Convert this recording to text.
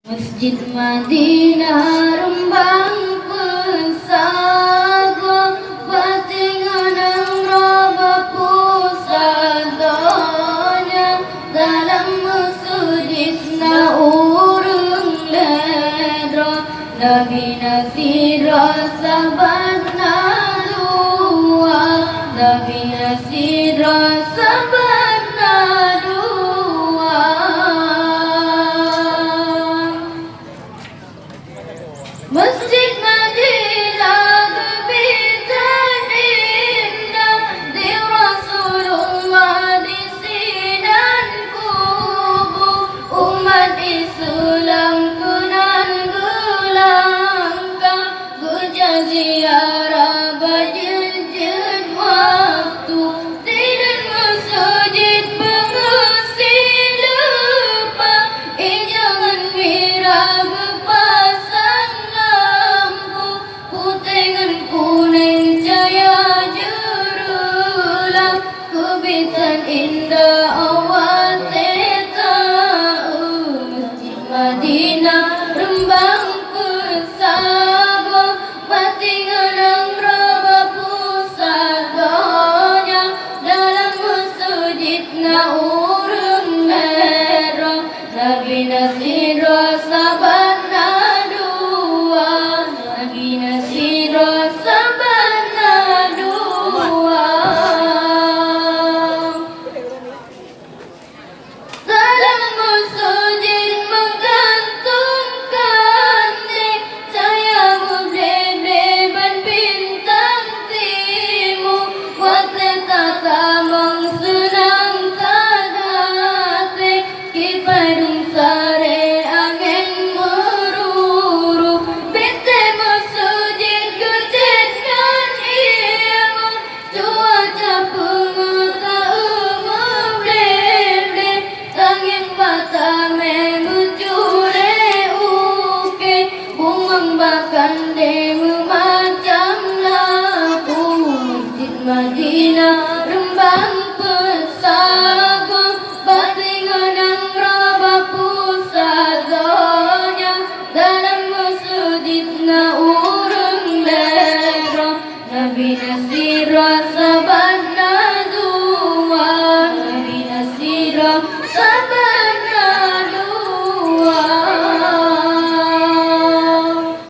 Masjid Madinah Rembang Pesago Batingan ang roba pusadanya dalam masjid na urung ledro Nabi Nasira sahabat na luar Nabi Nasira sahabat na Masjid Madinah berbintang indah di Rasulullah di sinan kubur umat Islam kunan gelangkah gejak ziarah berjejak waktu tidak masjid mengisi lupa jangan mirah kebitan indah awat Masjid Madinah Rembang Pesago Batingan ang roba pusadanya dalam masjid na urung lero Nabi Nasira sahabat na dua Nabi Nasira sahabat na dua Kande memacam lagu Masjid Madinah Rembang Pesago Batingan ang roba pusadanya dalam masjid na urung ledro Nabi Nasira sahabat